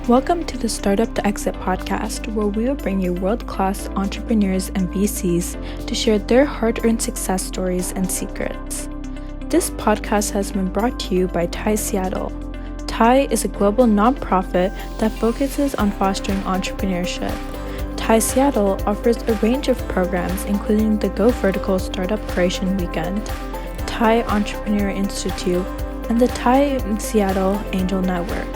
Welcome to the Startup to Exit podcast, where we will bring you world-class entrepreneurs and VCs to share their hard-earned success stories and secrets. This podcast has been brought to you by TIE Seattle. TIE is a global nonprofit that focuses on fostering entrepreneurship. TIE Seattle offers a range of programs, including the Go Vertical Startup Creation Weekend, TIE Entrepreneur Institute, and the TIE Seattle Angel Network.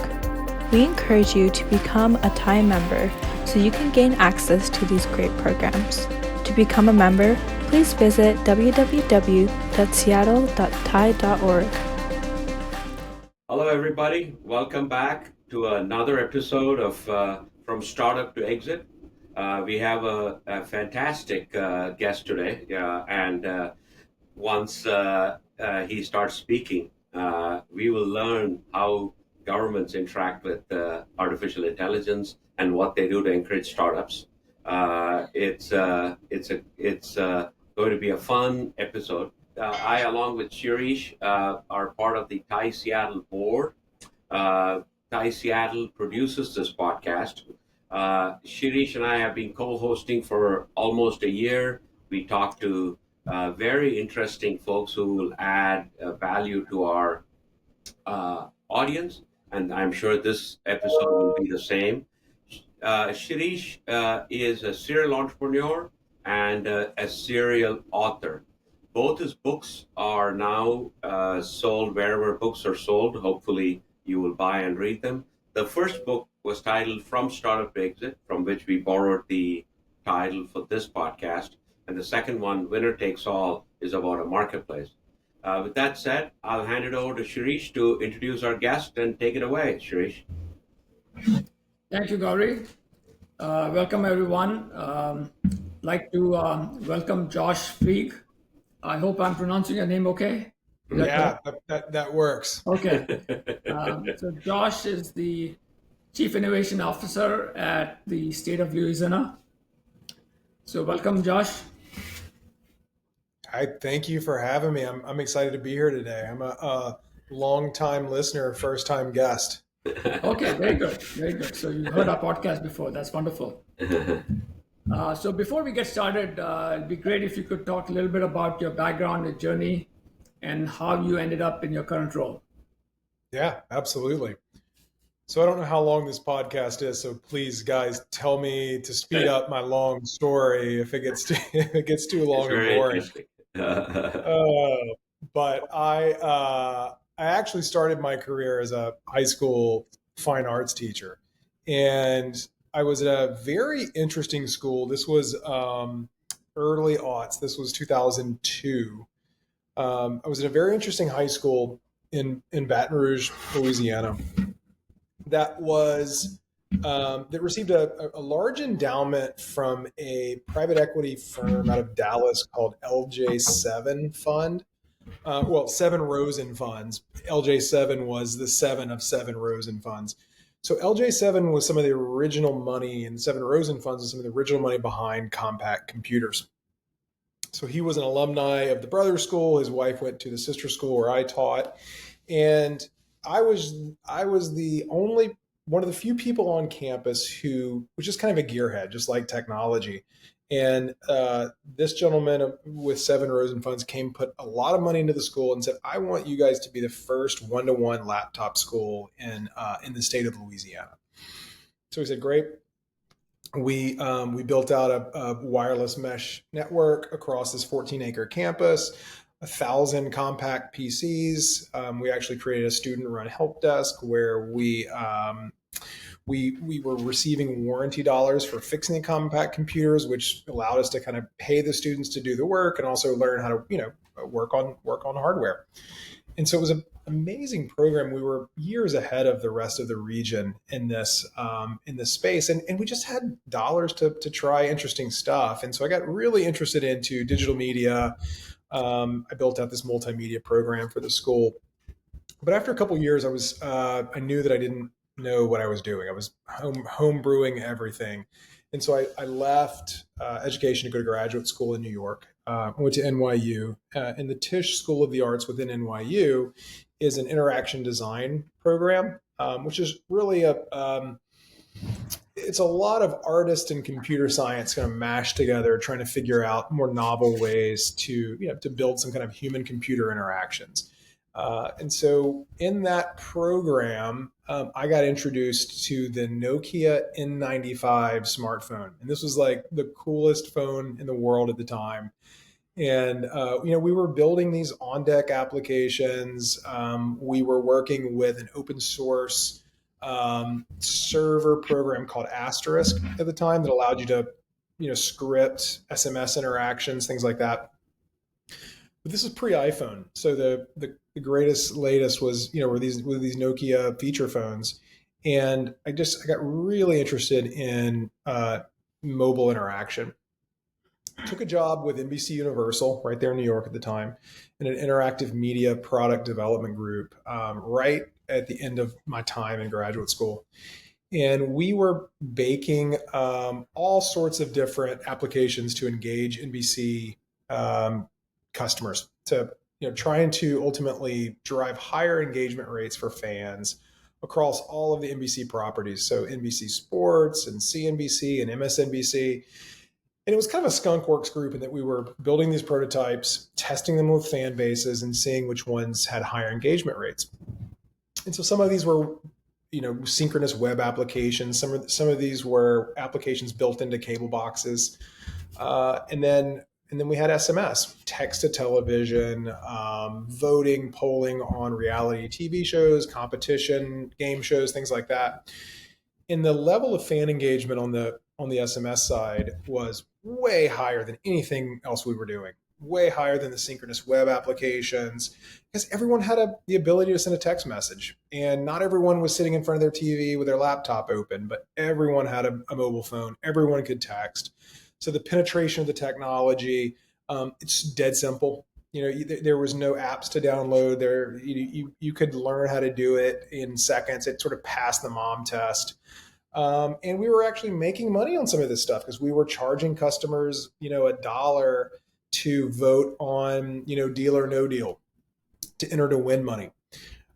We encourage you to become a TIE member so you can gain access to these great programs. To become a member, please visit www.seattle.tie.org. Hello, everybody. Welcome back to another episode of From Startup to Exit. We have a fantastic guest today, and once he starts speaking, we will learn how governments interact with artificial intelligence and what they do to encourage startups. It's going to be a fun episode. I, along with Shirish, are part of the TIE Seattle board. TIE Seattle produces this podcast. Shirish and I have been co-hosting for almost a year. We talk to very interesting folks who will add value to our audience, and I'm sure this episode will be the same. Shirish is a serial entrepreneur and a serial author. Both his books are now sold wherever books are sold. Hopefully, you will buy and read them. The first book was titled From Startup to Exit, from which we borrowed the title for this podcast. And the second one, Winner Takes All, is about a marketplace. With that said, I'll hand it over to Shirish to introduce our guest and take it away. Shirish. Thank you, Gauri. Welcome, everyone. Like to welcome Josh Fleig. I hope I'm pronouncing your name okay. Yeah, that works. Okay. So Josh is the Chief Innovation Officer at the State of Louisiana. So welcome, Josh. I thank you for having me. I'm excited to be here today. I'm a long-time listener, first-time guest. Okay, very good, very good. So you heard our podcast before. That's wonderful. So before we get started, it'd be great if you could talk a little bit about your background, your journey, and how you ended up in your current role. Yeah, absolutely. So I don't know how long this podcast is, so please, guys, tell me to speed up my long story if it gets too long and boring. But I actually started my career as a high school fine arts teacher, and I was at a very interesting school. This was early aughts. This was 2002. I was at a very interesting high school in Baton Rouge, Louisiana. That received a large endowment from a private equity firm out of Dallas called LJ7 Fund. Seven Rosen Funds. LJ7 was the seven of seven Rosen Funds. So LJ7 was some of the original money, and Seven Rosen Funds was some of the original money behind compact computers. So he was an alumni of the brother school. His wife went to the sister school where I taught, and I was the only one of the few people on campus who was just kind of a gearhead, just like technology. And this gentleman with Seven Rosen Funds put a lot of money into the school and said, "I want you guys to be the first one-to-one laptop school in the state of Louisiana." So we said, "Great." We built out a wireless mesh network across this 14-acre campus. 1,000 compact PCs. We actually created a student-run help desk where we were receiving warranty dollars for fixing the compact computers, which allowed us to kind of pay the students to do the work and also learn how to work on hardware. And so it was an amazing program. We were years ahead of the rest of the region in this space, and we just had dollars to try interesting stuff. And so I got really interested into digital media. I built out this multimedia program for the school. But after a couple of years, I knew that I didn't know what I was doing. I was home brewing everything. And so I left education to go to graduate school in New York. Went to NYU, and the Tisch School of the Arts within NYU is an interaction design program, which is really it's a lot of artist and computer science kind of mashed together, trying to figure out more novel ways to to build some kind of human computer interactions. And so in that program, I got introduced to the Nokia N95 smartphone, and this was like the coolest phone in the world at the time. And we were building these on deck applications. We were working with an open source server program called Asterisk at the time that allowed you to script SMS interactions, things like that. But this is pre-iPhone, so the greatest latest was were these Nokia feature phones, and I got really interested in mobile interaction. Took a job with NBC Universal right there in New York at the time, in an interactive media product development group, right at the end of my time in graduate school. And we were baking all sorts of different applications to engage NBC customers, to trying to ultimately drive higher engagement rates for fans across all of the NBC properties. So NBC Sports and CNBC and MSNBC. And it was kind of a skunkworks group in that we were building these prototypes, testing them with fan bases, and seeing which ones had higher engagement rates. And so some of these were, synchronous web applications. Some of these were applications built into cable boxes, and then we had SMS, text to television, voting, polling on reality TV shows, competition, game shows, things like that. And the level of fan engagement on the SMS side was way higher than anything else we were doing, way higher than the synchronous web applications, because everyone had the ability to send a text message. And not everyone was sitting in front of their TV with their laptop open, but everyone had a mobile phone. Everyone could text. So the penetration of the technology, it's dead simple. There was no apps to download. There, you could learn how to do it in seconds. It sort of passed the mom test. And we were actually making money on some of this stuff because we were charging customers, $1 to vote on, deal or no deal, to enter to win money.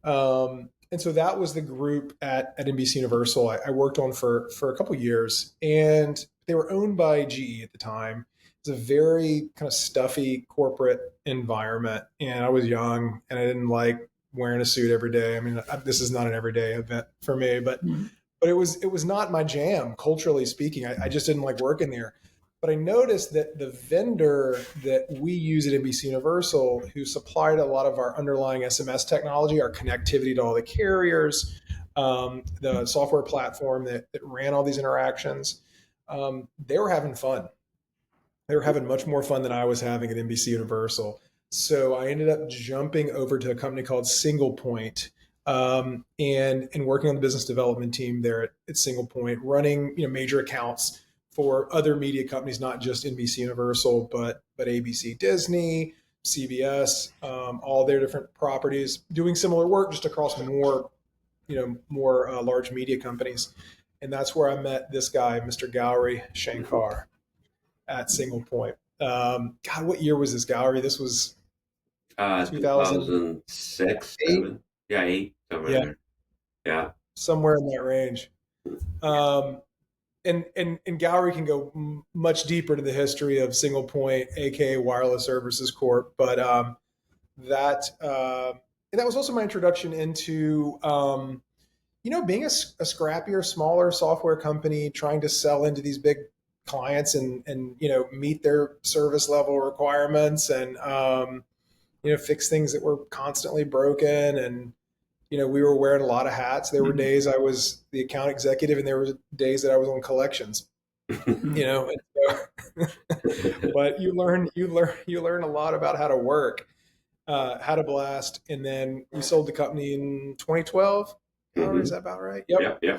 And so that was the group at NBC Universal I worked on for a couple of years, and they were owned by GE at the time. It was a very kind of stuffy corporate environment, and I was young and I didn't like wearing a suit every day. I mean, this is not an everyday event for me, but it was not my jam, culturally speaking. I just didn't like working there. But I noticed that the vendor that we use at NBC Universal, who supplied a lot of our underlying SMS technology, our connectivity to all the carriers, the software platform that ran all these interactions, they were having fun. They were having much more fun than I was having at NBC Universal. So I ended up jumping over to a company called Single Point, and working on the business development team there at Single Point, running major accounts for other media companies, not just NBC Universal, but ABC, Disney, CBS, all their different properties, doing similar work just across more large media companies. And that's where I met this guy, Mr. Gowrie Shankar, at Single Point. God, what year was this, Gowrie? This was 2006, 7. Yeah, 8, somewhere there. Yeah. Somewhere in that range. And Gowrie can go much deeper into the history of Single Point, aka Wireless Services Corp. But that was also my introduction into being a scrappier, smaller software company, trying to sell into these big clients and meet their service level requirements, and fix things that were constantly broken. And we were wearing a lot of hats. There were days I was the account executive, and there were days that I was on collections. And so, but you learn a lot about how to work, how to blast. And then we sold the company in 2012. Is that about right? Yep. Yeah.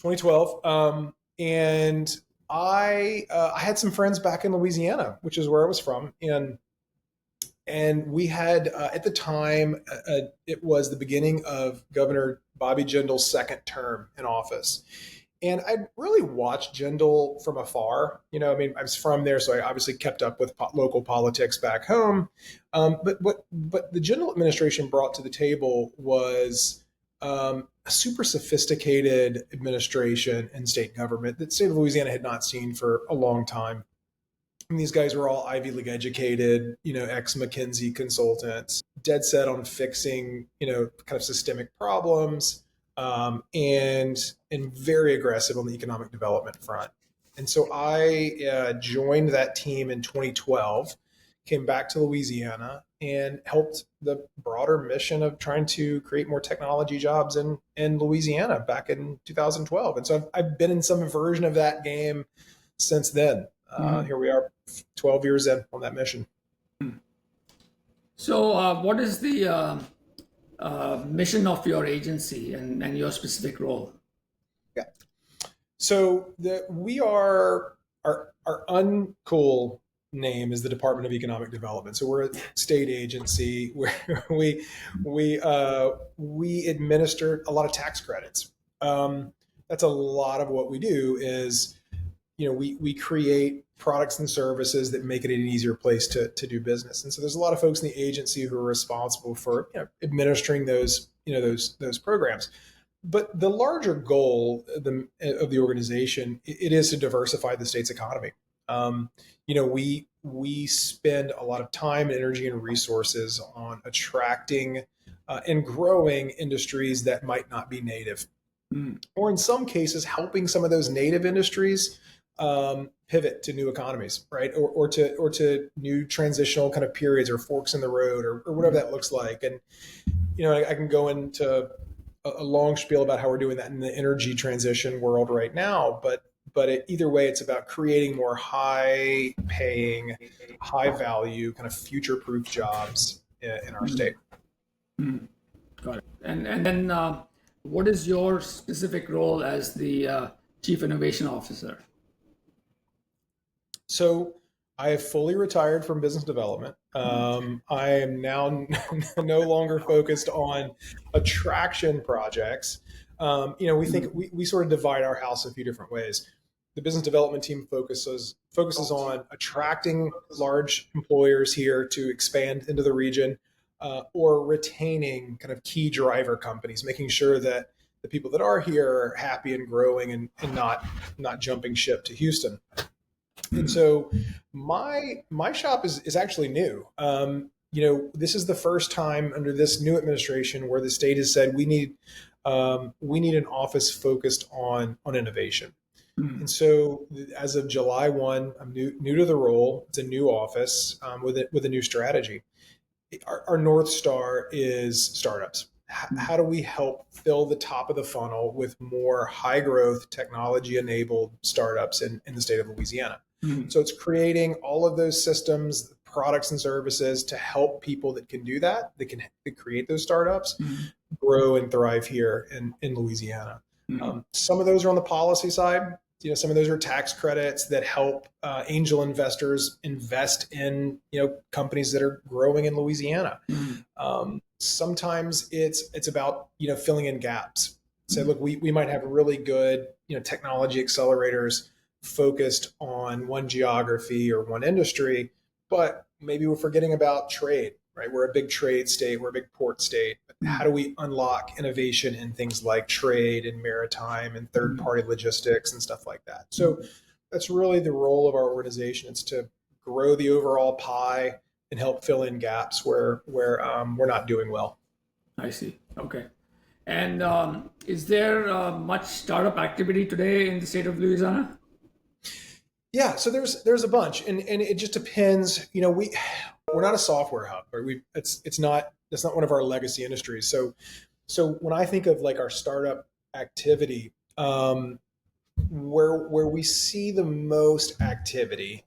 2012. And I had some friends back in Louisiana, which is where I was from, and we had, at the time, it was the beginning of Governor Bobby Jindal's second term in office. And I really watched Jindal from afar. I mean, I was from there, so I obviously kept up with local politics back home. But what the Jindal administration brought to the table was a super sophisticated administration and state government that the state of Louisiana had not seen for a long time. And these guys were all Ivy League educated, ex-McKinsey consultants, dead set on fixing, kind of systemic problems, and very aggressive on the economic development front. And so I joined that team in 2012, came back to Louisiana, and helped the broader mission of trying to create more technology jobs in Louisiana back in 2012. And so I've been in some version of that game since then. Here we are 12 years in on that mission. So, what is the mission of your agency and your specific role? Yeah. So we are our uncool name is the Department of Economic Development. So we're a state agency where we administer a lot of tax credits. That's a lot of what we do is, we create products and services that make it an easier place to do business. And so there's a lot of folks in the agency who are responsible for administering those programs. But the larger goal of the organization, it is to diversify the state's economy. We spend a lot of time, energy, and resources on attracting and growing industries that might not be native, or in some cases, helping some of those native industries pivot to new economies, right? Or to new transitional kind of periods or forks in the road or whatever that looks like. And, I can go into a long spiel about how we're doing that in the energy transition world right now, but either way, it's about creating more high paying, high value, kind of future proof jobs in our state. Got it. And then what is your specific role as the Chief Innovation Officer? So I have fully retired from business development. I am now no longer focused on attraction projects. We think we sort of divide our house a few different ways. The business development team focuses on attracting large employers here to expand into the region, or retaining kind of key driver companies, making sure that the people that are here are happy and growing and not jumping ship to Houston. And so my shop is actually new. This is the first time under this new administration where the state has said we need an office focused on innovation. And so as of July 1, I'm new to the role. It's a new office with a new strategy. Our North Star is startups. How do we help fill the top of the funnel with more high growth technology enabled startups in the state of Louisiana? So it's creating all of those systems, products and services to help people that can do that can create those startups, grow and thrive here in Louisiana. Some of those are on the policy side. Some of those are tax credits that help angel investors invest in companies that are growing in Louisiana. Sometimes it's about filling in gaps. Say, look, we might have really good technology accelerators focused on one geography or one industry, but maybe we're forgetting about trade, right? We're a big trade state, we're a big port state. How do we unlock innovation in things like trade and maritime and third-party logistics and stuff like that? So that's really the role of our organization. It's to grow the overall pie and help fill in gaps where we're not doing well. I see. Okay. And is there much startup activity today in the state of Louisiana? Yeah, so there's a bunch, and it just depends. We're not a software hub, right? That's not one of our legacy industries. So when I think of like our startup activity, where we see the most activity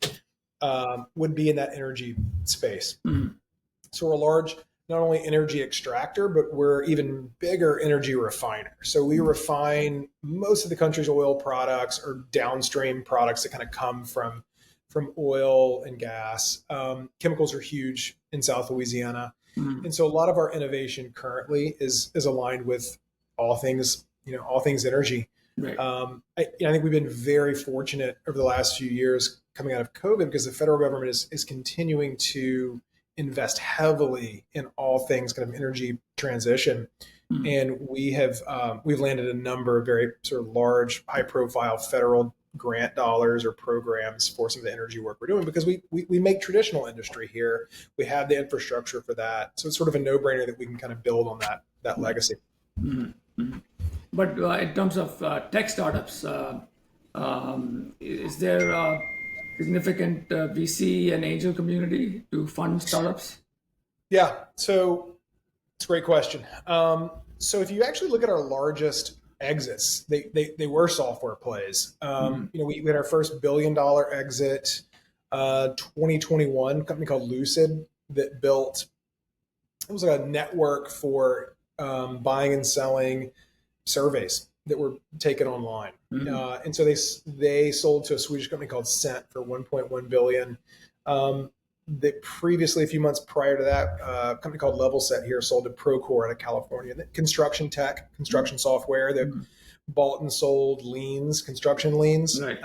would be in that energy space. So we're a large, not only energy extractor, but we're even bigger energy refiner. So we refine most of the country's oil products or downstream products that kind of come from oil and gas. Chemicals are huge in South Louisiana. And so a lot of our innovation currently is aligned with all things energy. Right. I think we've been very fortunate over the last few years coming out of COVID because the federal government is continuing to invest heavily in all things kind of energy transition. And we've landed a number of very sort of large, high profile federal grant dollars or programs for some of the energy work we're doing because we make traditional industry here. We have the infrastructure for that. So it's sort of a no brainer that we can kind of build on that legacy. But in terms of tech startups, is there a significant VC and angel community to fund startups? Yeah, so it's a great question. So if you actually look at our largest exits, they were software plays. We had our first $1 billion exit, 2021, a company called Lucid that built. It was like a network for buying and selling surveys that were taken online, and so they sold to a Swedish company called Cent for 1.1 billion. That previously, a few months prior to that, a company called Level Set here sold to Procore out of California. Construction tech, construction software that bought and sold construction liens. Right.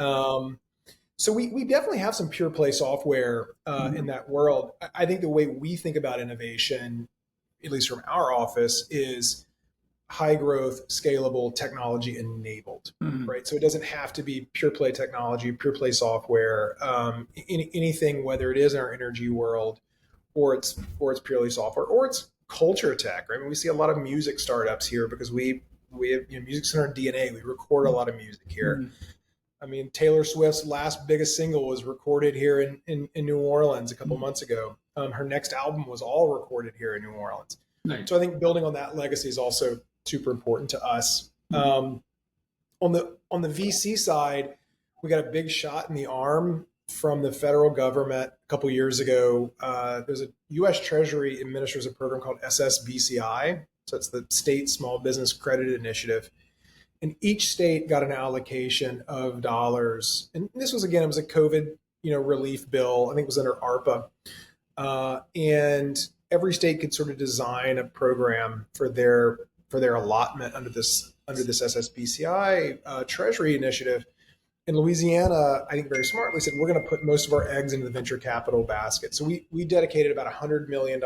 So we definitely have some pure play software in that world. I think the way we think about innovation, at least from our office, is high growth, scalable, technology enabled, right? So it doesn't have to be pure play technology, pure play software, anything, whether it is in our energy world or it's purely software or it's culture tech, right? I mean, we see a lot of music startups here because we have music's in our DNA. We record a lot of music here. I mean, Taylor Swift's last biggest single was recorded here in New Orleans a couple months ago. Her next album was all recorded here in New Orleans. Right. So I think building on that legacy is also super important to us. On the VC side, we got a big shot in the arm from the federal government a couple years ago. There's a U.S. Treasury administers a program called SSBCI. So it's the State Small Business Credit Initiative. And each state got an allocation of dollars. And this was, again, it was a COVID, relief bill. I think it was under ARPA. And every state could sort of design a program for their allotment under this SSBCI Treasury initiative. In Louisiana, I think very smartly said, we're going to put most of our eggs into the venture capital basket. So we dedicated about $100 million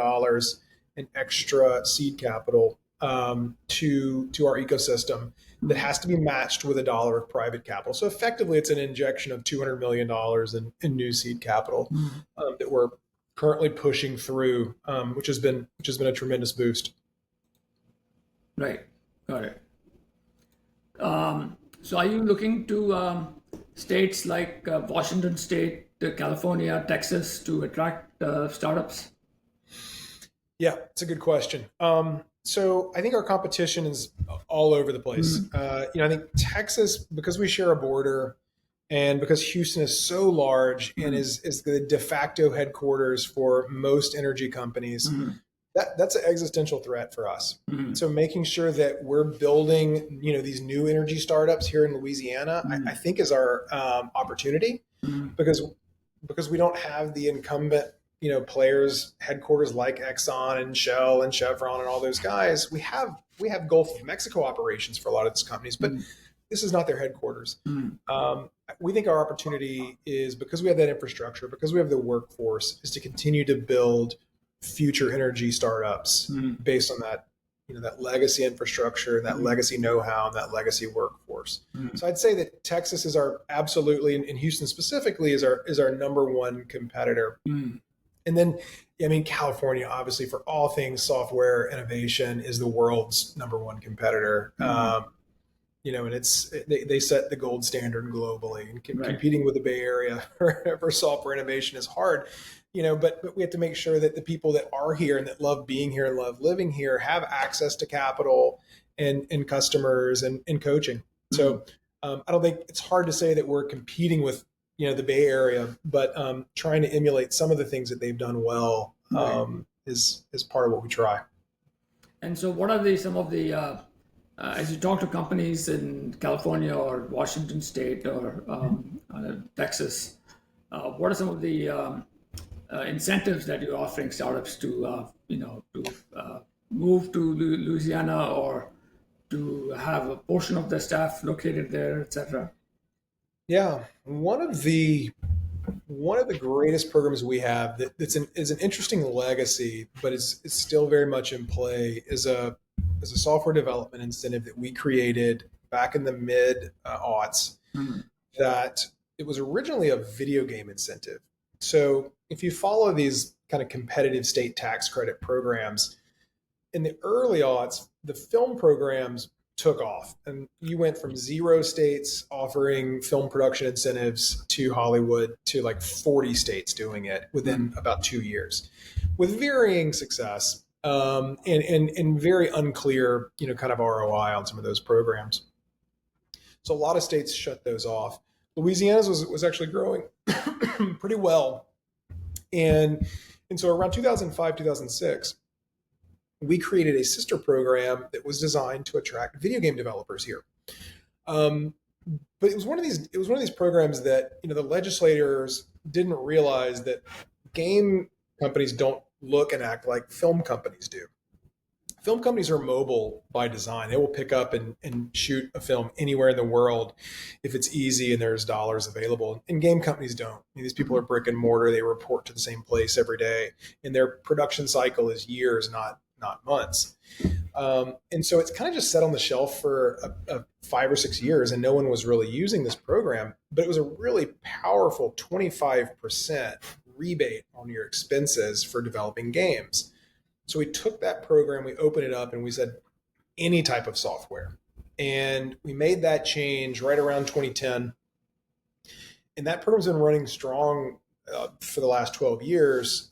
in extra seed capital to our ecosystem that has to be matched with $1 of private capital. So effectively, it's an injection of $200 million in new seed capital that we're currently pushing through, which has been a tremendous boost. Right, got it. So are you looking to states like Washington State, California, Texas to attract startups? Yeah, it's a good question. So I think our competition is all over the place. I think Texas, because we share a border and because Houston is so large and is the de facto headquarters for most energy companies, that's an existential threat for us. So making sure that we're building, these new energy startups here in Louisiana, I think is our opportunity because we don't have the incumbent, players headquarters like Exxon and Shell and Chevron and all those guys. We have Gulf of Mexico operations for a lot of these companies, but this is not their headquarters. We think our opportunity is, because we have that infrastructure, because we have the workforce, is to continue to build future energy startups based on that, that legacy infrastructure, that legacy know-how, and that legacy workforce. So I'd say that Texas is absolutely, and Houston specifically, is our number one competitor. And then, California, obviously, for all things software innovation, is the world's number one competitor. And they set the gold standard globally, and competing with the Bay Area for software innovation is hard. But we have to make sure that the people that are here and that love being here and love living here have access to capital and customers and coaching. So I don't think it's hard to say that we're competing with, the Bay Area, but trying to emulate some of the things that they've done well is part of what we try. And so what are some of the, as you talk to companies in California or Washington State or Texas, what are some of the incentives that you're offering startups to move to Louisiana or to have a portion of the staff located there, etc.? Yeah, one of the greatest programs we have is an interesting legacy, but it's still very much in play. Is a software development incentive that we created back in the mid aughts. Mhm. That it was originally a video game incentive. So if you follow these kind of competitive state tax credit programs, in the early aughts, the film programs took off, and you went from 0 states offering film production incentives to Hollywood to like 40 states doing it within about 2 years, with varying success, and very unclear, kind of ROI on some of those programs. So a lot of states shut those off. Louisiana's was actually growing pretty well, and so around 2005, 2006, we created a sister program that was designed to attract video game developers here. But it was one of these programs that the legislators didn't realize that game companies don't look and act like film companies do. Film companies are mobile by design. They will pick up and shoot a film anywhere in the world if it's easy and there's dollars available. And game companies don't. These people are brick and mortar. They report to the same place every day, and their production cycle is years, not months. And so it's kind of just set on the shelf for 5 or 6 years, and no one was really using this program. But it was a really powerful 25% rebate on your expenses for developing games. So we took that program, we opened it up, and we said any type of software. And we made that change right around 2010. And that program's been running strong for the last 14 years,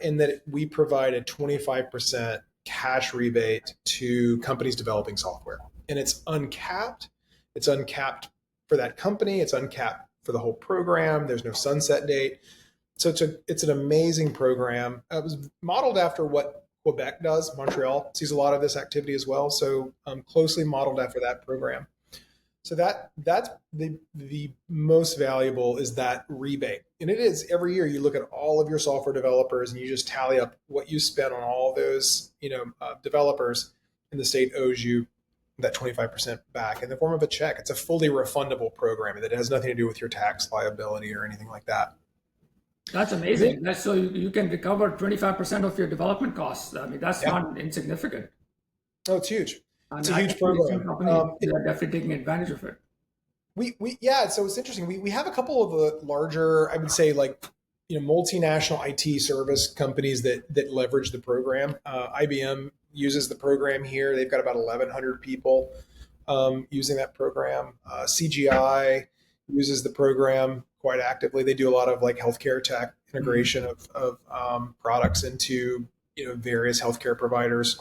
in that we provide a 25% cash rebate to companies developing software. And it's uncapped. It's uncapped for that company. It's uncapped for the whole program. There's no sunset date. So it's an amazing program. It was modeled after what Quebec does. Montreal sees a lot of this activity as well. So closely modeled after that program. So that's the most valuable is that rebate. And it is every year you look at all of your software developers and you just tally up what you spent on all those developers, and the state owes you that 25% back in the form of a check. It's a fully refundable program that has nothing to do with your tax liability or anything like that. That's amazing. That's so you can recover 25% of your development costs. I mean, that's not insignificant. Oh, it's huge. And it's a huge program. They're definitely taking advantage of it. So it's interesting. We have a couple of the larger, I would say, like multinational IT service companies that leverage the program. IBM uses the program here. They've got about 1,100 people using that program. CGI uses the program quite actively. They do a lot of like healthcare tech integration of products into various healthcare providers.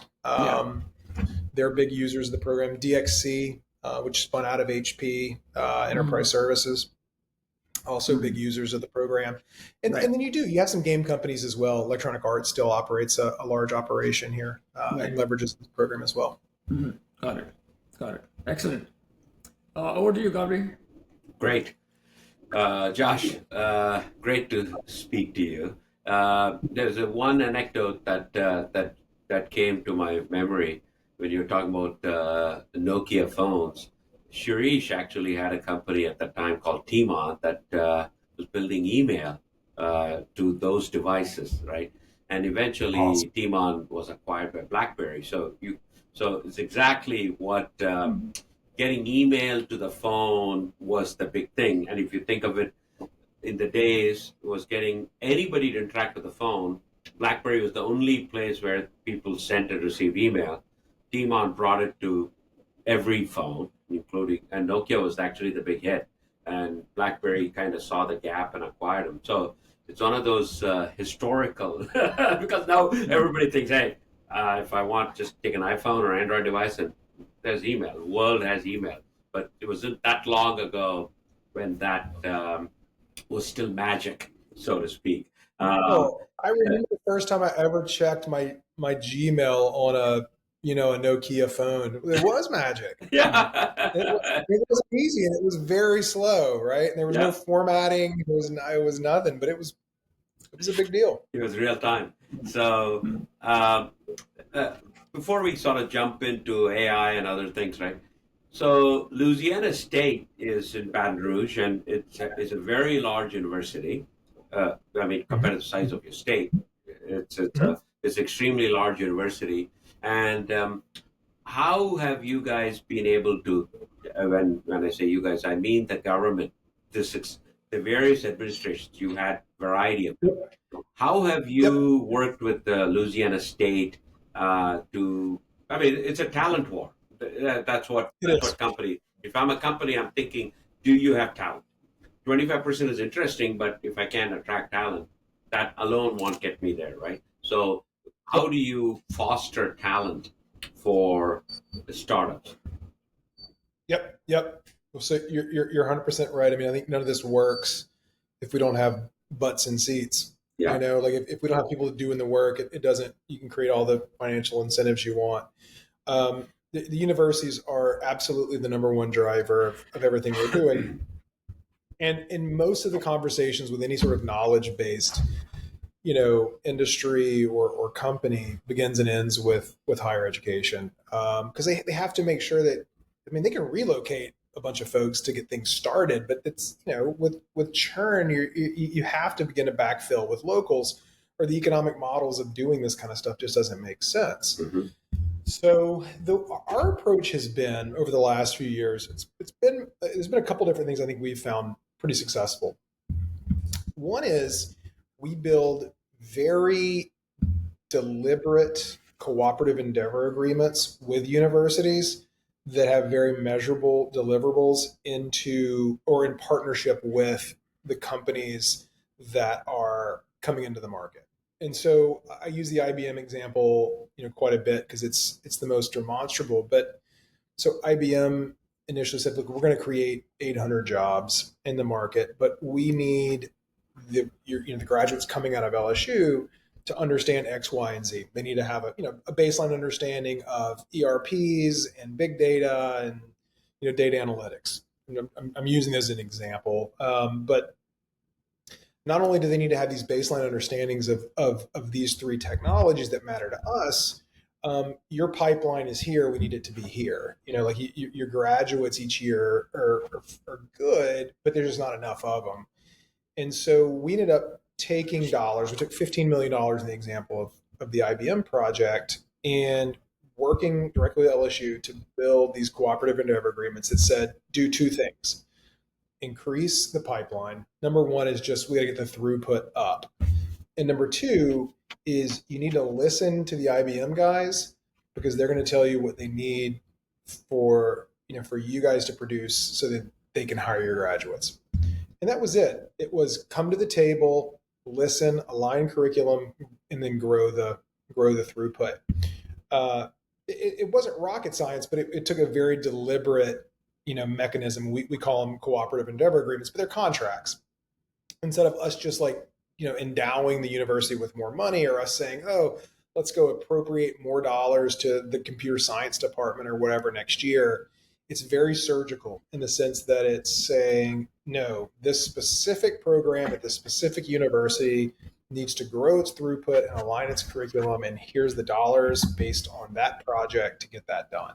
They're big users of the program. DXC, which spun out of HP Enterprise Services, also big users of the program. And then you have some game companies as well. Electronic Arts still operates a large operation here and leverages the program as well. Mm-hmm. Got it. Excellent. Over to you, Gabri. Great. Josh, great to speak to you. There's one anecdote that came to my memory when you were talking about Nokia phones. Shirish actually had a company at that time called Timon that was building email to those devices, right? And eventually Timon was acquired by BlackBerry. So it's exactly what getting email to the phone was the big thing. And if you think of it, in the days, it was getting anybody to interact with the phone. BlackBerry was the only place where people sent and received email. Timon brought it to every phone, including, and Nokia was actually the big hit. And BlackBerry kind of saw the gap and acquired them. So it's one of those historical, because now everybody thinks, hey, if I want, just take an iPhone or Android device and there's email. The world has email. But it wasn't that long ago when that was still magic, so to speak. I remember the first time I ever checked my Gmail on a Nokia phone. It was magic. It was easy and it was very slow, right? And there was no formatting. It was nothing, but it was a big deal. It was real time. So before we sort of jump into AI and other things, right? So Louisiana State is in Baton Rouge, and it's a very large university. I mean, compared to the size of your state, it's extremely large university. And how have you guys been able to? When I say you guys, I mean the government. The various administrations. You had variety of them. How have Yep, you worked with Louisiana State to? I mean, it's a talent war. it That's is. what company. If I'm a company, I'm thinking, do you have talent? 25% is interesting, but if I can't attract talent, that alone won't get me there, right? So, how Yep, do you foster talent for the startups? yep. Well, so you're 100% right. I mean, I think none of this works if we don't have butts in seats. Yeah. Like if we don't have people doing the work, it doesn't. You can create all the financial incentives you want. The universities are absolutely the number one driver of everything we're doing. And in most of the conversations with any sort of knowledge based, industry or company begins and ends with higher education, because they have to make sure that, I mean, they can relocate a bunch of folks to get things started, but it's, with churn, you have to begin to backfill with locals, or the economic models of doing this kind of stuff just doesn't make sense. Hmm. So our approach has been over the last few years. There's been a couple different things I think we've found pretty successful. One is we build very deliberate cooperative endeavor agreements with universities that have very measurable deliverables into or in partnership with the companies that are coming into the market. And so I use the IBM example, quite a bit because it's the most demonstrable. But so IBM initially said, look, we're going to create 800 jobs in the market, but we need the graduates coming out of LSU to understand X, Y, and Z. They need to have a baseline understanding of ERPs and big data and data analytics. I'm using this as an example, but not only do they need to have these baseline understandings of these three technologies that matter to us, your pipeline is here. We need it to be here. Like your graduates each year are good, but there's just not enough of them. And so we ended up taking dollars. We took $15 million in the example of the IBM project and working directly with LSU to build these cooperative endeavor agreements that said, do two things: increase the pipeline. Number one is just we got to get the throughput up. And number two is you need to listen to the IBM guys, because they're going to tell you what they need for you guys to produce so that they can hire your graduates. And that was it. It was come to the table, listen, align curriculum, and then grow the throughput. It wasn't rocket science, but it took a very deliberate, mechanism. We call them cooperative endeavor agreements, but they're contracts. Instead of us just like, endowing the university with more money, or us saying, oh, let's go appropriate more dollars to the computer science department or whatever next year. It's very surgical in the sense that it's saying, no, this specific program at this specific university needs to grow its throughput and align its curriculum, and here's the dollars based on that project to get that done.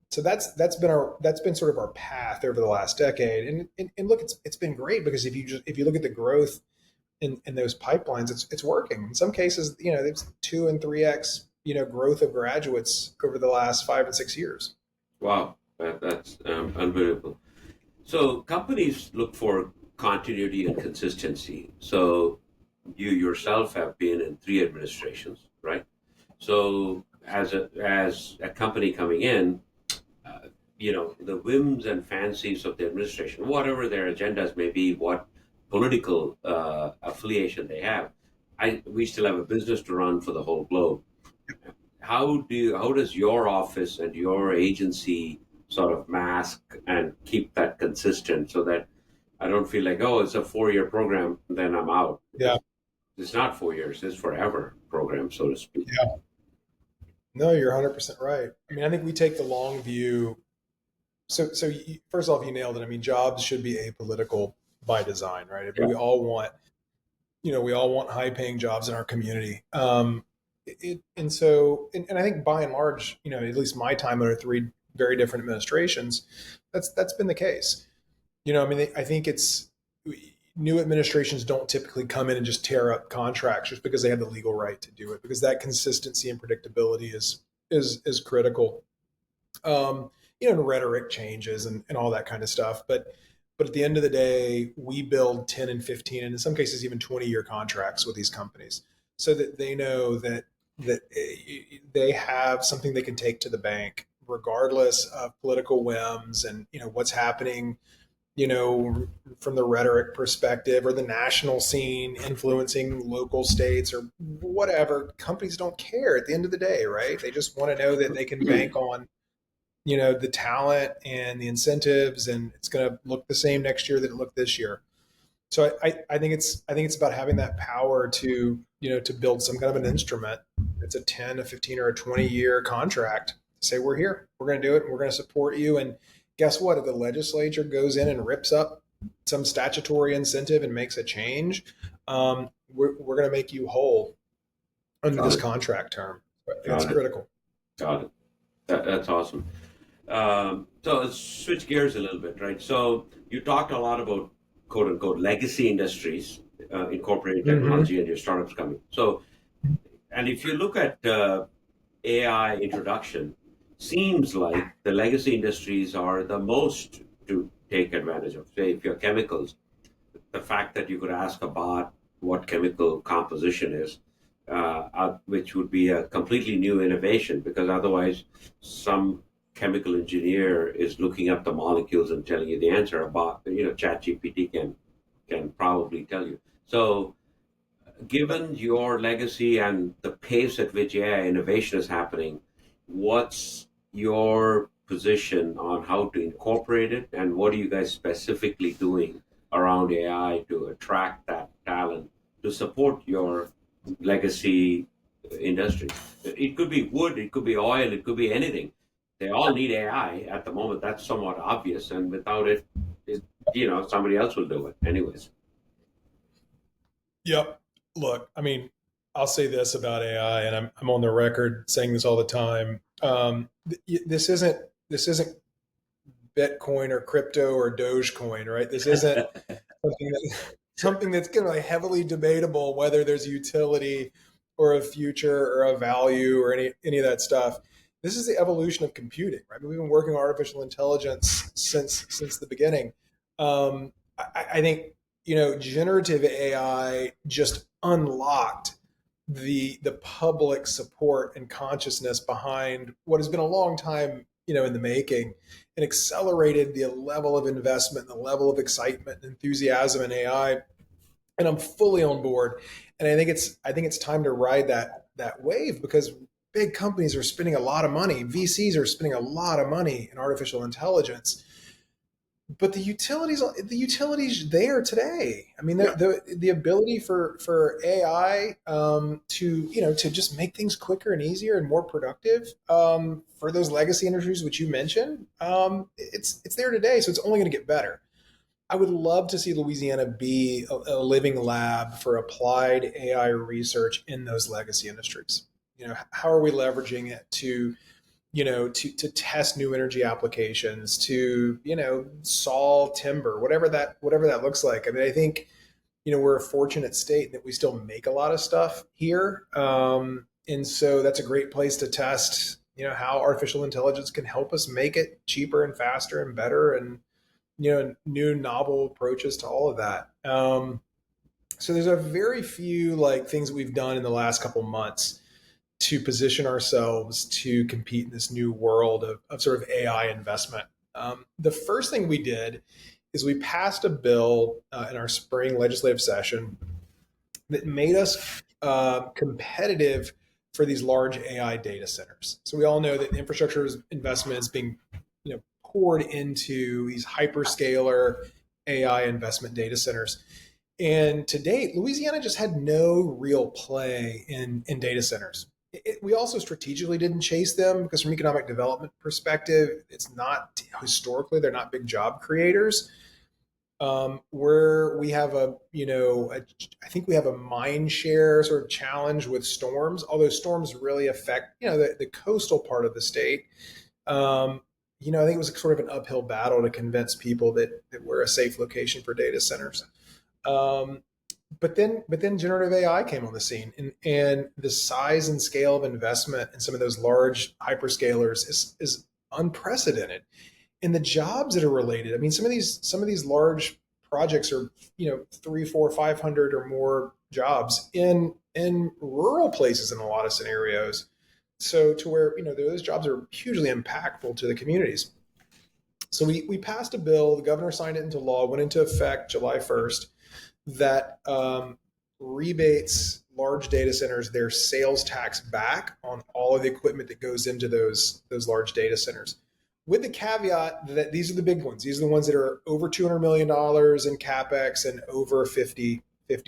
So that's been sort of our path over the last decade, and look, it's been great, because if you look at the growth in those pipelines, it's working. In some cases, there's 2 and 3x growth of graduates over the last 5 and 6 years. Wow, that's unbelievable. So companies look for continuity and consistency. So you yourself have been in 3 administrations, right? So as a company coming in, the whims and fancies of the administration, whatever their agendas may be, what political affiliation they have, we still have a business to run for the whole globe. How does your office and your agency sort of mask and keep that consistent so that I don't feel like, oh, it's a 4-year program, then I'm out? Yeah. It's not 4 years, it's forever program, so to speak. Yeah. No, you're 100% right. I mean, I think we take the long view. So first off, you nailed it. I mean, jobs should be apolitical by design, right? Yeah. We all want high paying jobs in our community. And I think by and large, at least my time under three very different administrations, that's been the case. I think it's new administrations don't typically come in and just tear up contracts just because they have the legal right to do it, because that consistency and predictability is critical. And rhetoric changes and all that kind of stuff. But at the end of the day, we build 10 and 15, and in some cases even 20-year contracts with these companies so that they know that they have something they can take to the bank, regardless of political whims and what's happening, from the rhetoric perspective or the national scene influencing local states or whatever. Companies don't care at the end of the day, right? They just want to know that they can bank on the talent and the incentives, and it's going to look the same next year that it looked this year. So I think it's about having that power to to build some kind of an instrument. It's a 10, a 15, or a 20-year contract. Say we're here, we're going to do it, and we're going to support you. And guess what? If the legislature goes in and rips up some statutory incentive and makes a change, we're going to make you whole under this contract term. It's critical. Got it. That's awesome. So let's switch gears a little bit, right? So you talked a lot about quote unquote legacy industries incorporating technology and your startups coming. So, and if you look at AI introduction, seems like the legacy industries are the most to take advantage of. Say, if you're chemicals, the fact that you could ask a bot what chemical composition is, which would be a completely new innovation, because otherwise some chemical engineer is looking up the molecules and telling you the answer. About ChatGPT can probably tell you. So, given your legacy and the pace at which AI innovation is happening, what's your position on how to incorporate it, and what are you guys specifically doing around AI to attract that talent to support your legacy industries? It could be wood, it could be oil, it could be anything. They all need AI at the moment. That's somewhat obvious, and without it, somebody else will do it anyways. Yep. Look, I'll say this about AI, and I'm on the record saying this all the time. This isn't Bitcoin or crypto or Dogecoin, right? This isn't something that's going to be heavily debatable whether there's utility or a future or a value or any of that stuff. This is the evolution of computing, right? We've been working on artificial intelligence since the beginning. I think generative AI just unlocked the public support and consciousness behind what has been a long time in the making, and accelerated the level of investment, the level of excitement and enthusiasm in AI. And I'm fully on board. And I think it's time to ride that wave, because big companies are spending a lot of money. VCs are spending a lot of money in artificial intelligence. But the utilities there today. The ability for AI to just make things quicker and easier and more productive for those legacy industries which you mentioned. It's there today, so it's only going to get better. I would love to see Louisiana be a living lab for applied AI research in those legacy industries. How are we leveraging it to test new energy applications, to saw timber, whatever that looks like. I think we're a fortunate state that we still make a lot of stuff here, and so that's a great place to test how artificial intelligence can help us make it cheaper and faster and better, and new novel approaches to all of that. So there's a very few things that we've done in the last couple months to position ourselves to compete in this new world of sort of AI investment. The first thing we did is we passed a bill in our spring legislative session that made us competitive for these large AI data centers. So we all know that infrastructure investment is being poured into these hyperscaler AI investment data centers. And to date, Louisiana just had no real play in data centers. We also strategically didn't chase them because from economic development perspective, it's not historically, they're not big job creators. where we have I think we have a mind share sort of challenge with storms, although storms really affect, the coastal part of the state. I think it was sort of an uphill battle to convince people that we're a safe location for data centers. Um, but then generative AI came on the scene, and the size and scale of investment in some of those large hyperscalers is unprecedented. And the jobs that are related, I mean, some of these large projects are, 3, 4, 500 or more jobs in rural places in a lot of scenarios. So to where, those jobs are hugely impactful to the communities. So we passed a bill, the governor signed it into law, went into effect July 1st, that rebates large data centers their sales tax back on all of the equipment that goes into those large data centers, with the caveat that these are the big ones. These are the ones that are over $200 million in capex and over 50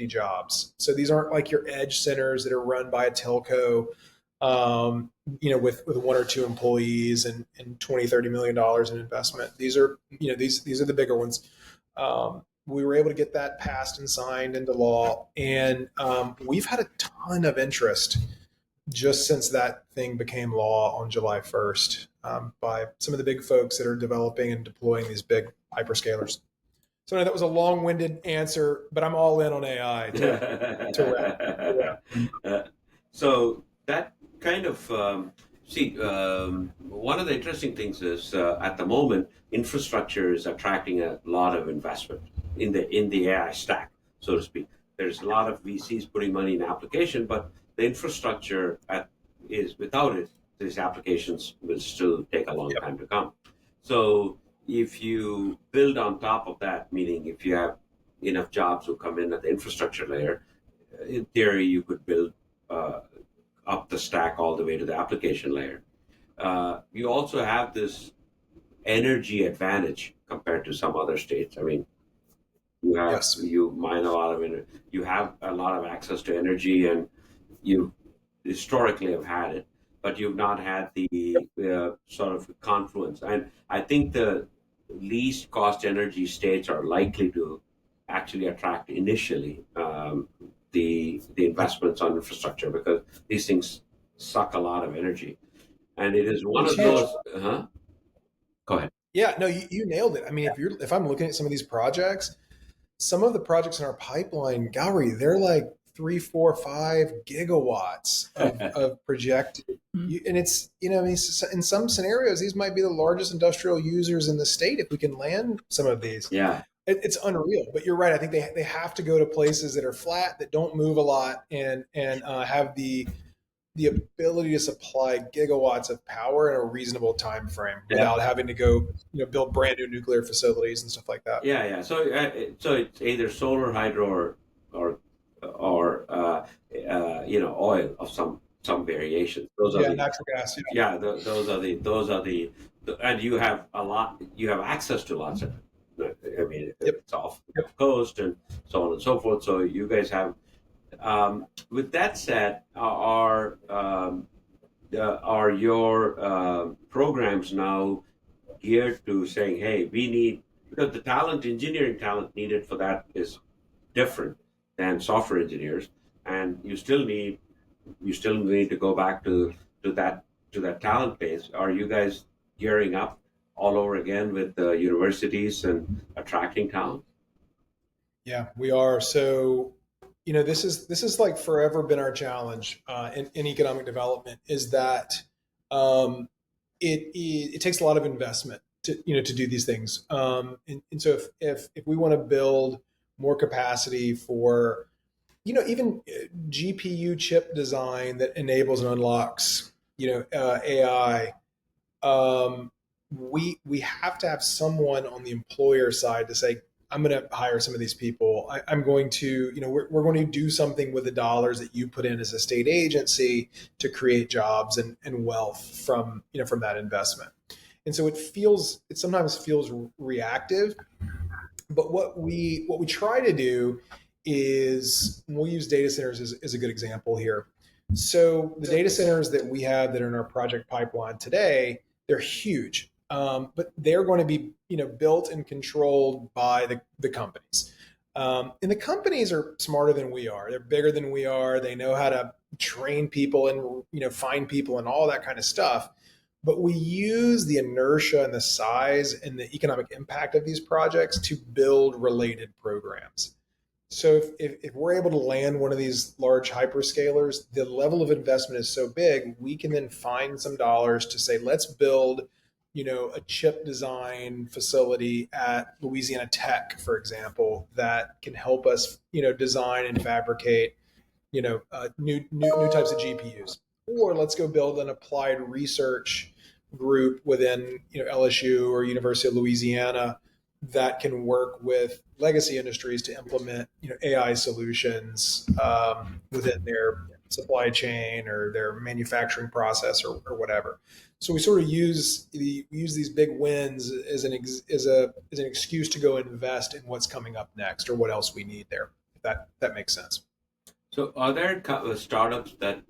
jobs. So these aren't like your edge centers that are run by a telco, with one or two employees and 20, $30 million in investment. These are, these are the bigger ones. We were able to get that passed and signed into law, and we've had a ton of interest just since that thing became law on July 1st, by some of the big folks that are developing and deploying these big hyperscalers. So I know that was a long-winded answer, but I'm all in on AI to wrap. So that kind of one of the interesting things is at the moment infrastructure is attracting a lot of investment in the AI stack, so to speak. There's a lot of VCs putting money in application, but the infrastructure is without it, these applications will still take a long time to come. So if you build on top of that, meaning if you have enough jobs who come in at the infrastructure layer, in theory you could build up the stack all the way to the application layer. You also have this energy advantage compared to some other states. I mean, you mine a lot of energy, you have a lot of access to energy, and you historically have had it, but you've not had the sort of confluence. And I think the least cost energy states are likely to actually attract initially the investments on infrastructure, because these things suck a lot of energy. And it is one of those. Go ahead. Yeah, no, you nailed it. I mean, if I'm looking at some of these projects, some of the projects in our pipeline, Gowrie, they're like 3, 4, 5 gigawatts of projected. And it's, I mean, in some scenarios, these might be the largest industrial users in the state if we can land some of these. Yeah. It's unreal. But you're right. I think they have to go to places that are flat, that don't move a lot, and have the ability to supply gigawatts of power in a reasonable time frame without having to go, build brand new nuclear facilities and stuff like that. Yeah. So it's either solar, hydro, or oil of some variation. Those are natural gas. Yeah, those are the, and you have access to lots of it. I mean, it's off the coast and so on and so forth. So you guys have. With that said, are your programs now geared to saying, hey, we need, because the engineering talent needed for that is different than software engineers, and you still need to go back to that talent base. Are you guys gearing up all over again with the universities and attracting talent? Yeah, we are. So, this is like forever been our challenge in economic development, is that it takes a lot of investment to do these things. And so if we want to build more capacity for, even GPU chip design that enables and unlocks, AI, we have to have someone on the employer side to say, I'm going to hire some of these people. I'm going to, we're going to do something with the dollars that you put in as a state agency to create jobs and wealth from that investment. And so it sometimes feels reactive, but what we try to do is, we'll use data centers as a good example here. So the data centers that we have that are in our project pipeline today, they're huge. but they're going to be built and controlled by the companies. And the companies are smarter than we are. They're bigger than we are. They know how to train people and find people and all that kind of stuff. But we use the inertia and the size and the economic impact of these projects to build related programs. So if we're able to land one of these large hyperscalers, the level of investment is so big, we can then find some dollars to say, let's build, a chip design facility at Louisiana Tech, for example, that can help us, design and fabricate, new types of GPUs. Or let's go build an applied research group within, LSU or University of Louisiana that can work with legacy industries to implement, AI solutions within their supply chain or their manufacturing process or whatever. So we sort of use these big wins as an excuse to go invest in what's coming up next or what else we need there. If that makes sense. So are there startups that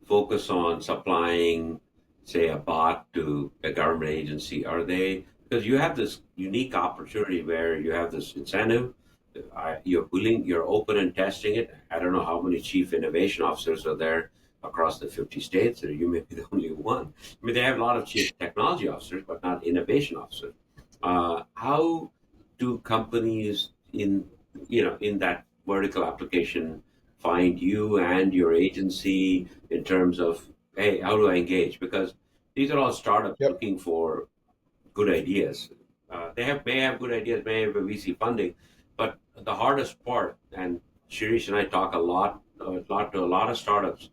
focus on supplying, say, a bot to a government agency? Are they, because you have this unique opportunity where you have this incentive, you're open and testing it. I don't know how many chief innovation officers are there across the 50 states, or you may be the only one. I mean, they have a lot of chief technology officers, but not innovation officers. How do companies in that vertical application find you and your agency in terms of, hey, how do I engage? Because these are all startups looking for good ideas. May have good ideas, may have a VC funding, but the hardest part, and Shirish and I talk a lot to a lot of startups,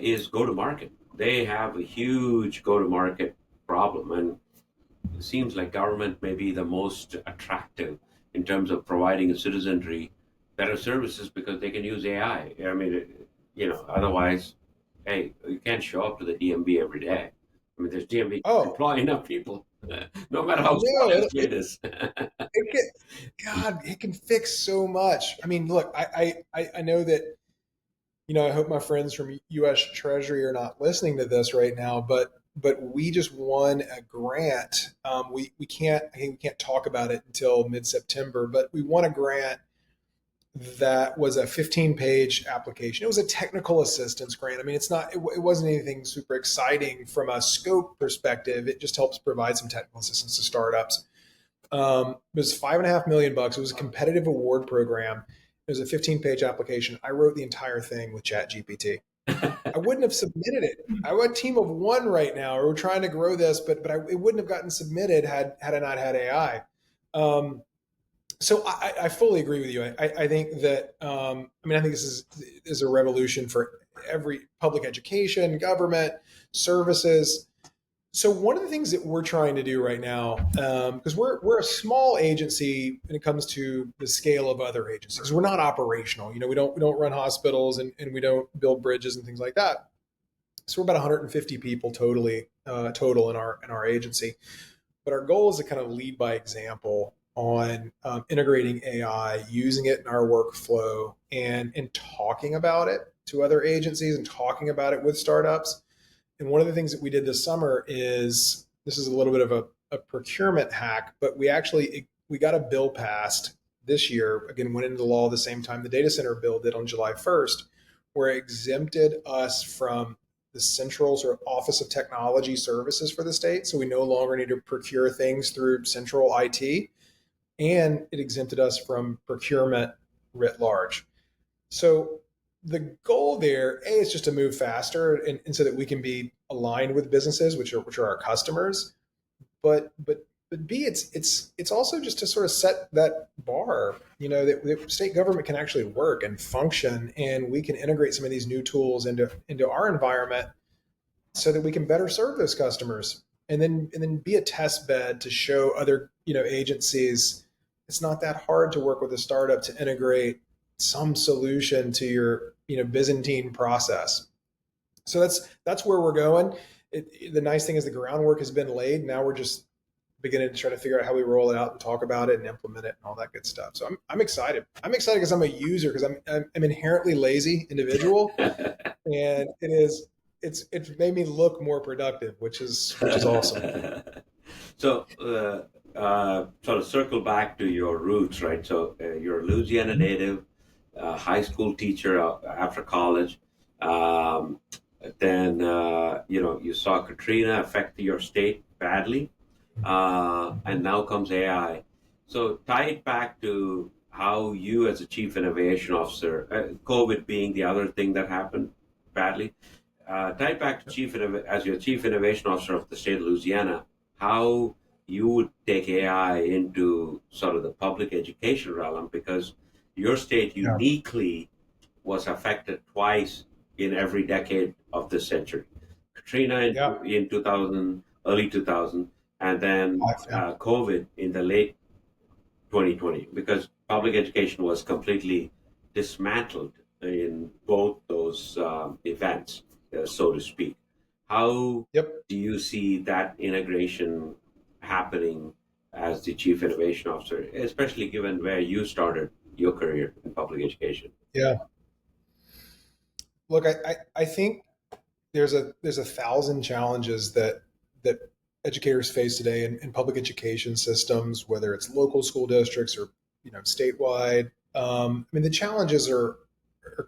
is go to market. They have a huge go to market problem, and it seems like government may be the most attractive in terms of providing a citizenry better services because they can use AI. I mean, otherwise, hey, you can't show up to the DMV every day. I mean, there's DMV employ enough people, no matter how small it is. It can fix so much. I mean, look, I know that, I hope my friends from U.S. Treasury are not listening to this right now, but we just won a grant. We can't talk about it until mid-September, but we won a grant that was a 15-page application. It was a technical assistance grant. I mean, it wasn't anything super exciting from a scope perspective. It just helps provide some technical assistance to startups. It was $5.5 million. It was a competitive award program. It was a 15-page application. I wrote the entire thing with ChatGPT. I wouldn't have submitted it. I have a team of one right now. We're trying to grow this, but it wouldn't have gotten submitted had I not had AI. So I fully agree with you. I think that I think this is a revolution for every public education, government, services. So one of the things that we're trying to do right now, because we're a small agency when it comes to the scale of other agencies, we're not operational. We don't run hospitals and we don't build bridges and things like that. So we're about 150 people total in our agency. But our goal is to kind of lead by example on integrating AI, using it in our workflow, and talking about it to other agencies and talking about it with startups. And one of the things that we did this summer this is a little bit of a procurement hack, but we got a bill passed this year, again, went into law the same time the data center bill did on July 1st, where it exempted us from the central sort of Office of Technology Services for the state. So we no longer need to procure things through central IT. And it exempted us from procurement writ large. So the goal there, A, is just to move faster and so that we can be aligned with businesses, which are our customers. But B, it's also just to sort of set that bar, that state government can actually work and function, and we can integrate some of these new tools into our environment so that we can better serve those customers, and then be a test bed to show other agencies it's not that hard to work with a startup to integrate some solution to your Byzantine process. So that's where we're going. The nice thing is the groundwork has been laid. Now we're just beginning to try to figure out how we roll it out and talk about it and implement it and all that good stuff. So I'm excited. I'm excited because I'm a user, because I'm inherently lazy individual, and it is it's made me look more productive, which is awesome. So, sort of circle back to your roots, right? So, you're a Louisiana native, high school teacher after college. Um, then, you saw Katrina affect your state badly, and now comes AI. So, tie it back to how you, as a chief innovation officer, COVID being the other thing that happened badly, tie it back to as your chief innovation officer of the state of Louisiana, how you would take AI into sort of the public education realm, because your state Yeah. uniquely was affected twice in every decade of this century. Katrina Yeah. in 2000, early 2000, and then COVID in the late 2020, because public education was completely dismantled in both those events, so to speak. How Yep. do you see that integration happening as the chief innovation officer, especially given where you started your career in public education? Yeah. Look, I think there's a thousand challenges that educators face today in public education systems, whether it's local school districts or statewide. I mean, the challenges are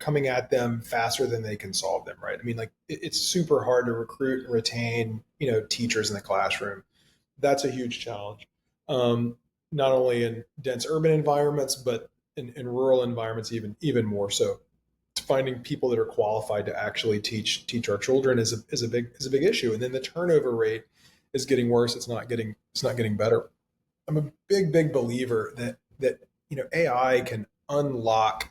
coming at them faster than they can solve them, right? I mean, like it's super hard to recruit and retain teachers in the classroom. That's a huge challenge, not only in dense urban environments but in rural environments even more so. Finding people that are qualified to actually teach our children is a big issue. And then the turnover rate is getting worse. It's not getting better. I'm a big believer that AI can unlock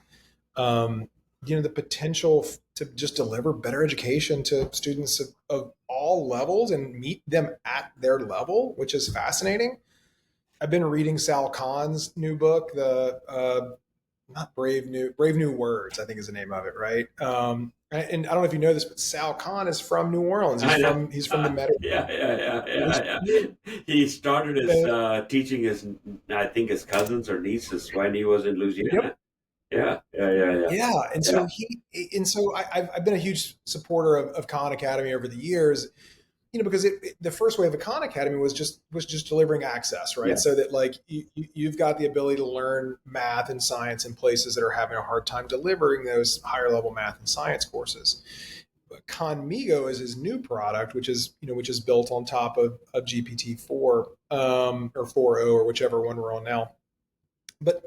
the potential to just deliver better education to students of all levels and meet them at their level, which is fascinating. I've been reading Sal Khan's new book, the not Brave New Words, I think is the name of it, right? And I don't know if you know this, but Sal Khan is from New Orleans. He's from the Metro. Yeah. He started his teaching his cousins or nieces when he was in Louisiana. Yep. Yeah. And so I've been a huge supporter of Khan Academy over the years, because the first wave of Khan Academy was just delivering access, right? Yeah. So that like you've got the ability to learn math and science in places that are having a hard time delivering those higher level math and science courses. But Conmigo is his new product, which is built on top of GPT-4 or 4.0 or whichever one we're on now. But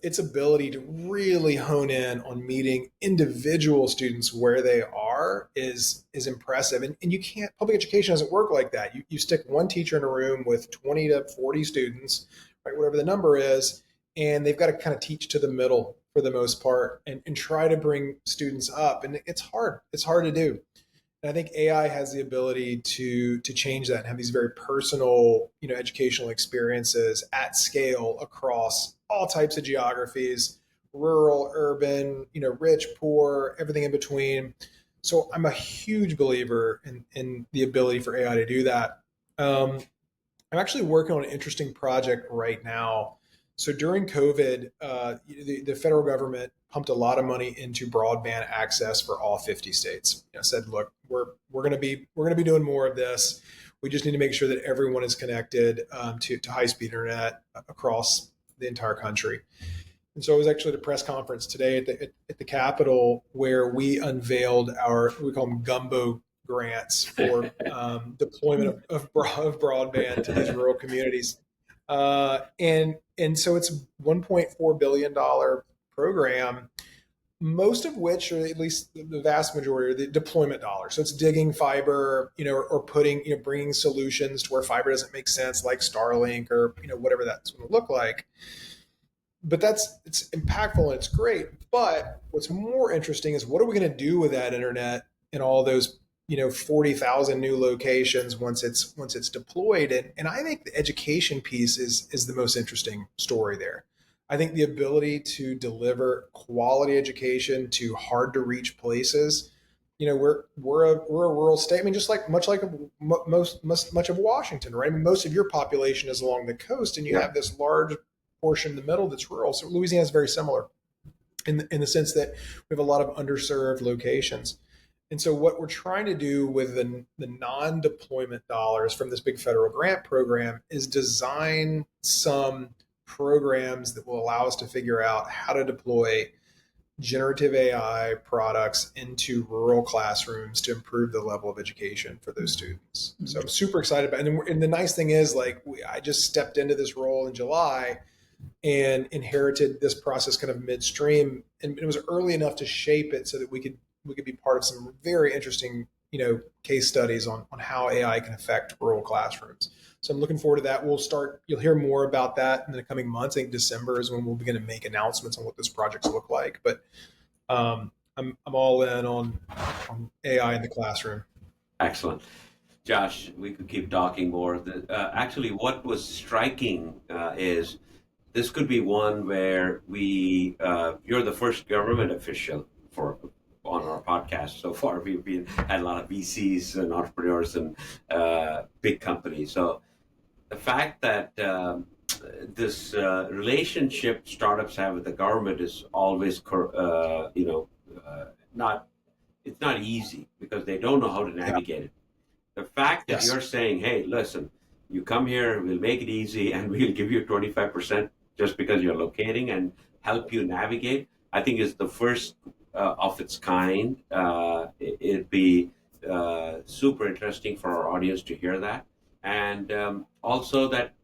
its ability to really hone in on meeting individual students where they are is impressive. And you can't, public education doesn't work like that. You stick one teacher in a room with 20 to 40 students, right, whatever the number is, and they've got to kind of teach to the middle for the most part and try to bring students up. And it's hard. It's hard to do. And I think AI has the ability to change that and have these very personal, educational experiences at scale across all types of geographies, rural, urban, rich, poor, everything in between. So I'm a huge believer in the ability for AI to do that. I'm actually working on an interesting project right now. So during COVID, the federal government pumped a lot of money into broadband access for all 50 states. Said, look, we're going to be doing more of this. We just need to make sure that everyone is connected to high speed internet across the entire country. And so I was actually at a press conference today at the Capitol where we unveiled we call them gumbo grants for deployment of broadband to these rural communities. And so it's $1.4 billion program, most of which, or at least the vast majority, are the deployment dollars. So it's digging fiber, or putting, bringing solutions to where fiber doesn't make sense, like Starlink or, whatever that's going to look like. But it's impactful and it's great. But what's more interesting is what are we going to do with that internet and all those 40,000 new locations once it's deployed. And I think the education piece is the most interesting story there. I think the ability to deliver quality education to hard to reach places. We're a rural state. I mean, just like much of Washington, right? I mean, most of your population is along the coast, and you have this large portion in the middle that's rural. So Louisiana is very similar in the sense that we have a lot of underserved locations. And so what we're trying to do with the non-deployment dollars from this big federal grant program is design some programs that will allow us to figure out how to deploy generative AI products into rural classrooms to improve the level of education for those students. So I'm super excited about it. And the nice thing is, like, I just stepped into this role in July and inherited this process kind of midstream, and it was early enough to shape it so that we could be part of some very interesting, case studies on how AI can affect rural classrooms. So I'm looking forward to that. You'll hear more about that in the coming months. I think December is when we'll begin to make announcements on what those projects look like. But I'm all in on AI in the classroom. Excellent. Josh, we could keep talking more. Actually, what was striking is this could be one where you're the first government official on our podcast so far. We've had a lot of VCs and entrepreneurs and big companies. So the fact that this relationship startups have with the government is always, not, it's not easy because they don't know how to navigate it. The fact that you're saying, hey, listen, you come here, we'll make it easy and we'll give you 25% just because you're locating and help you navigate, I think is the first of its kind. It'd be super interesting for our audience to hear that. And also that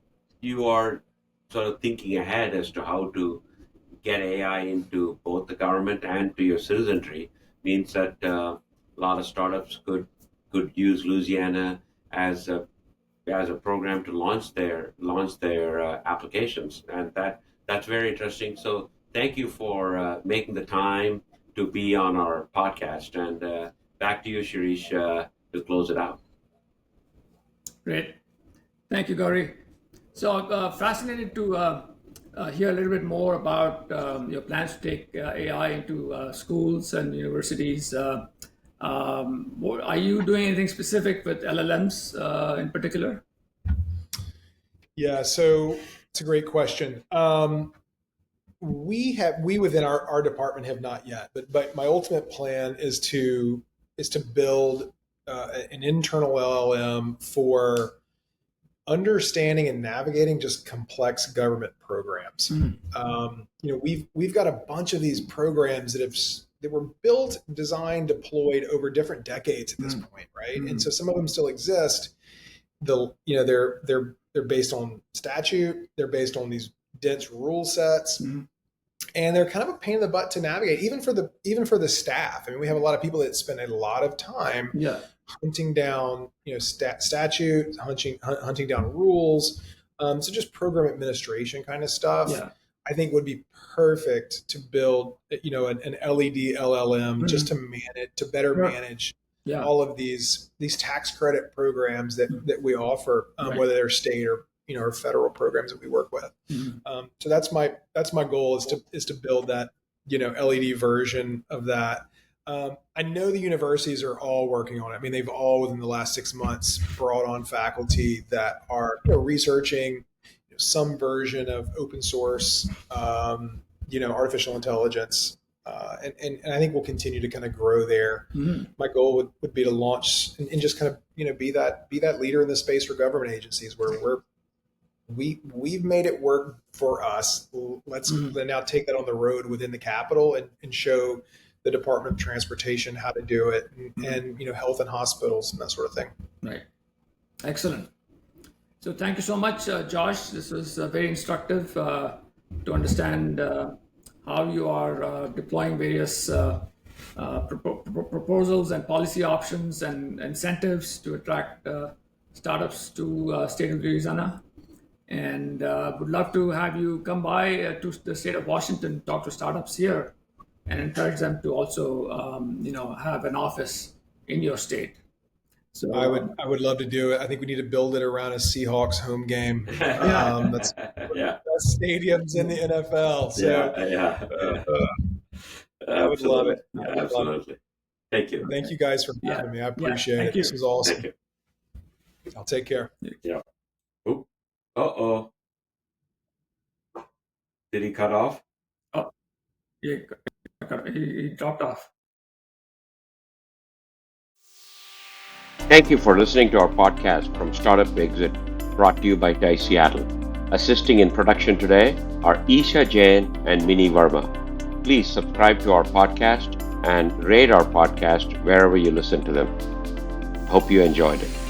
you are sort of thinking ahead as to how to get AI into both the government and to your citizenry means that a lot of startups could use Louisiana as a program to launch their applications, and that's very interesting. So thank you for making the time to be on our podcast. And back to you, Shirish, to close it out. Great. Thank you, Gauri. So fascinated to hear a little bit more about your plans to take AI into schools and universities. Are you doing anything specific with LLMs in particular? Yeah, so it's a great question. We within our department have not yet, but my ultimate plan is to build an internal LLM for understanding and navigating just complex government programs. We've got a bunch of these programs that were built, designed, deployed over different decades at this point, right? And so some of them still exist. They're based on statute. They're based on these dense rule sets, and they're kind of a pain in the butt to navigate, even for the staff. I mean, we have a lot of people that spend a lot of time hunting down statute, hunting down rules. So just program administration kind of stuff. I think would be perfect to build an LED LLM just to better manage all of these tax credit programs that we offer, whether they're state or federal programs that we work with. So that's my goal is to build that LED version of that. I know the universities are all working on it. I mean, they've all within the last 6 months brought on faculty that are researching some version of open source, artificial intelligence. And I think we'll continue to kind of grow there. My goal would be to launch and just kind of be that leader in the space for government agencies where we've made it work for us. Let's now take that on the road within the Capitol and show the Department of Transportation how to do it, and health and hospitals and that sort of thing. Right. Excellent. So thank you so much, Josh. This was very instructive to understand how you are deploying various proposals and policy options and incentives to attract startups to State of Louisiana. And would love to have you come by to the state of Washington, talk to startups here, and encourage them to also, have an office in your state. So I would love to do it. I think we need to build it around a Seahawks home game. That's best stadiums in the NFL. So I would love it. Absolutely. Thank you. Thank you guys for having me. I appreciate it. This was awesome. Thank you. I'll take care. Yeah. Oh. Uh-oh. Did he cut off? Oh, he dropped off. Thank you for listening to our podcast from Startup to Exit, brought to you by TI Seattle. Assisting in production today are Isha Jain and Mini Verma. Please subscribe to our podcast and rate our podcast wherever you listen to them. Hope you enjoyed it.